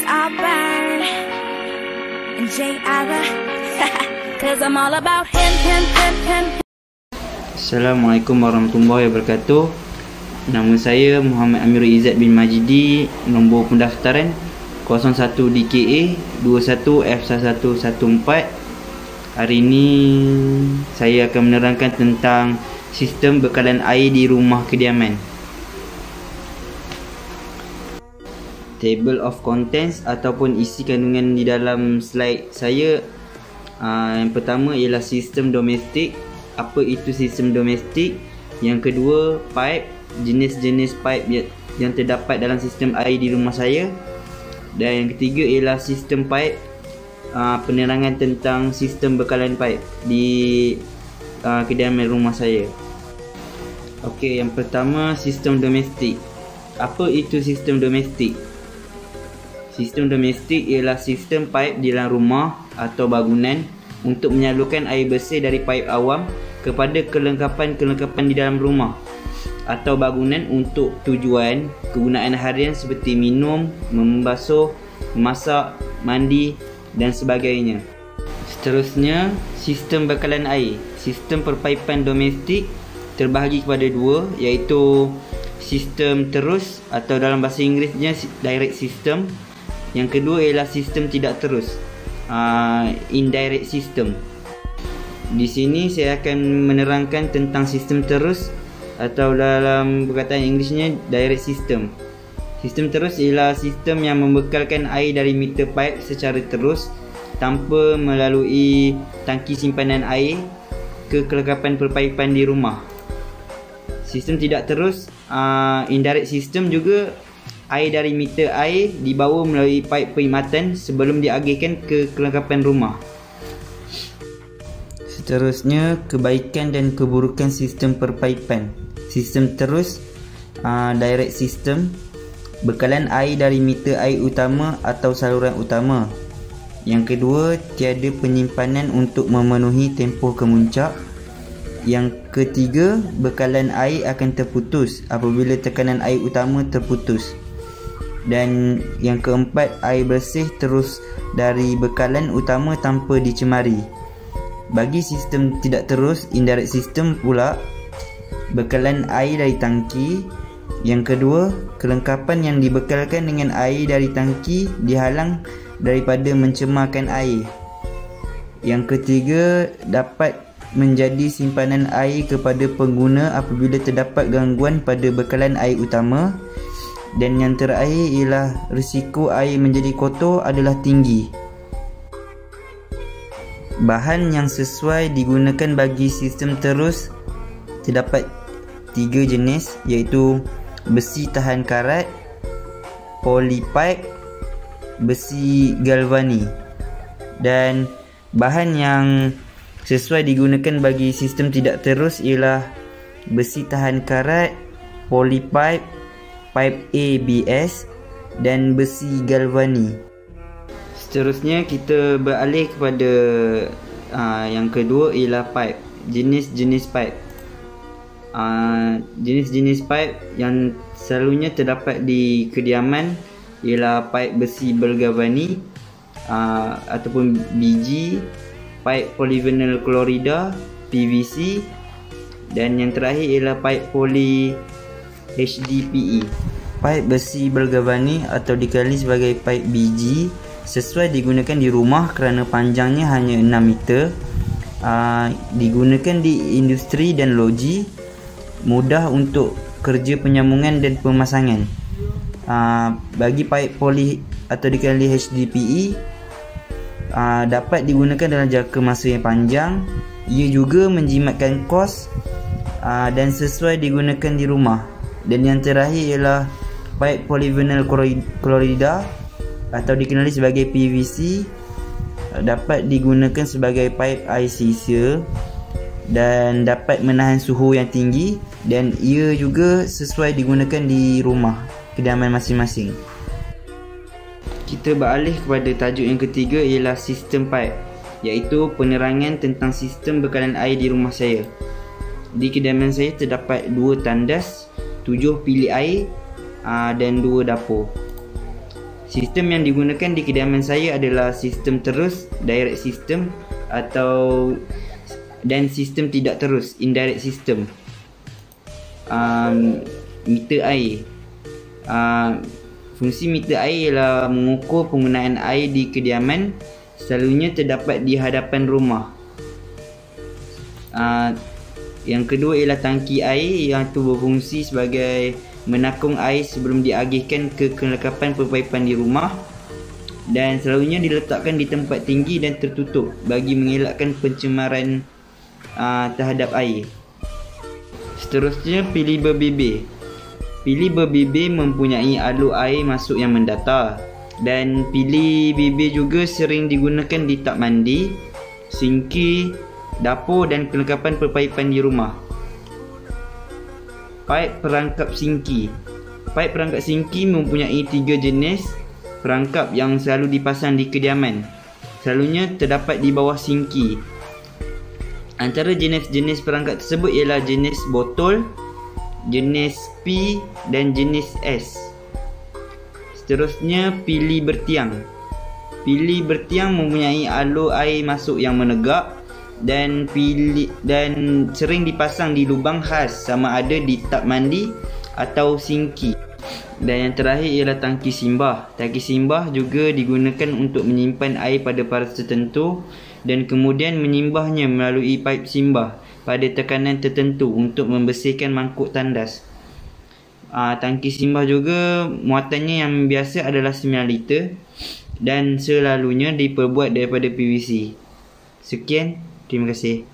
I'll burn and J Ira cause I'm all about him. Assalamualaikum warahmatullahi wabarakatuh. Nama saya Muhammad Amirul Izzat bin Majidi. Nombor pendaftaran 01 DKA 21 F1114. Hari ini saya akan menerangkan tentang sistem bekalan air di rumah kediaman. Table of contents ataupun isi kandungan di dalam slide saya. Yang pertama ialah sistem domestik. Apa itu sistem domestik? Yang kedua, pipe, jenis-jenis pipe yang terdapat dalam sistem air di rumah saya. Dan yang ketiga ialah sistem pipe, penerangan tentang sistem bekalan pipe di kediaman rumah saya. Okey, yang pertama, sistem domestik. Apa itu sistem domestik? Sistem domestik ialah sistem pipe di dalam rumah atau bangunan untuk menyalurkan air bersih dari pipe awam kepada kelengkapan-kelengkapan di dalam rumah atau bangunan untuk tujuan kegunaan harian seperti minum, membasuh, memasak, mandi dan sebagainya. Seterusnya, sistem bekalan air. Sistem perpaipan domestik terbahagi kepada dua, iaitu sistem terus atau dalam bahasa Inggerisnya direct system. Yang kedua ialah sistem tidak terus, indirect system. Di sini saya akan menerangkan tentang sistem terus atau dalam perkataan Inggerisnya direct system. Sistem terus ialah sistem yang membekalkan air dari meter pipe secara terus tanpa melalui tangki simpanan air ke kelengkapan perpaipan di rumah. Sistem tidak terus, indirect system juga, air dari meter air dibawa melalui paip perkhidmatan sebelum diagihkan ke kelengkapan rumah. Seterusnya, kebaikan dan keburukan sistem perpaipan. Sistem terus, direct system, bekalan air dari meter air utama atau saluran utama. Yang kedua, tiada penyimpanan untuk memenuhi tempoh kemuncak. Yang ketiga, bekalan air akan terputus apabila tekanan air utama terputus. Dan yang keempat, air bersih terus dari bekalan utama tanpa dicemari. Bagi sistem tidak terus, indirect system pula, bekalan air dari tangki. Yang kedua, kelengkapan yang dibekalkan dengan air dari tangki dihalang daripada mencemarkan air. Yang ketiga, dapat menjadi simpanan air kepada pengguna apabila terdapat gangguan pada bekalan air utama. Dan yang terakhir ialah risiko air menjadi kotor adalah tinggi. Bahan yang sesuai digunakan bagi sistem terus terdapat 3 jenis, iaitu besi tahan karat, polypipe, besi galvani. Dan bahan yang sesuai digunakan bagi sistem tidak terus ialah besi tahan karat, polypipe, pipe ABS dan besi galvani. Seterusnya kita beralih kepada yang kedua ialah pipe. Jenis-jenis pipe. Jenis-jenis pipe yang selalunya terdapat di kediaman ialah pipe besi bergalvani ataupun BG, pipe polyvinyl chloride PVC, dan yang terakhir ialah pipe poly HDPE. Pipe besi bergalvani atau dikenali sebagai pipe BG sesuai digunakan di rumah kerana panjangnya hanya 6 meter. Digunakan di industri dan loji, mudah untuk kerja penyambungan dan pemasangan. Bagi pipe poly atau dikenali HDPE, dapat digunakan dalam jangka masa yang panjang. Ia juga menjimatkan kos dan sesuai digunakan di rumah. Dan yang terakhir ialah pipe polyvinyl chloride atau dikenali sebagai PVC, dapat digunakan sebagai pipe air sisa dan dapat menahan suhu yang tinggi, dan ia juga sesuai digunakan di rumah kediaman masing-masing. Kita beralih kepada tajuk yang ketiga ialah sistem pipe, iaitu penerangan tentang sistem bekalan air di rumah saya. Di kediaman saya terdapat 2 tandas, 7 bilik air dan 2 dapur. Sistem yang digunakan di kediaman saya adalah sistem terus, direct system, dan sistem tidak terus, indirect system. Meter air. Fungsi meter air ialah mengukur penggunaan air di kediaman, selalunya terdapat di hadapan rumah. Yang kedua ialah tangki air, yang itu berfungsi sebagai menakung air sebelum diagihkan ke kelengkapan perpaipan di rumah, dan selalunya diletakkan di tempat tinggi dan tertutup bagi mengelakkan pencemaran terhadap air. Seterusnya, pilih berbibir. Pilih berbibir mempunyai alur air masuk yang mendatar, dan pilih bibir juga sering digunakan di tap mandi, sinki, dapur dan kelengkapan perpaipan di rumah. Paip perangkap sinki. Paip perangkap sinki mempunyai 3 jenis perangkap yang selalu dipasang di kediaman. Selalunya terdapat di bawah sinki. Antara jenis-jenis perangkap tersebut ialah jenis botol, jenis P dan jenis S. Seterusnya, pilih bertiang. Pilih bertiang mempunyai alur air masuk yang menegak dan sering dipasang di lubang khas, sama ada di tap mandi atau sinki. Dan yang terakhir ialah tangki simbah. Tangki simbah juga digunakan untuk menyimpan air pada paras tertentu dan kemudian menyimbahnya melalui paip simbah pada tekanan tertentu untuk membersihkan mangkuk tandas. Tangki simbah juga muatannya yang biasa adalah 9 liter dan selalunya diperbuat daripada PVC. Sekian, terima kasih.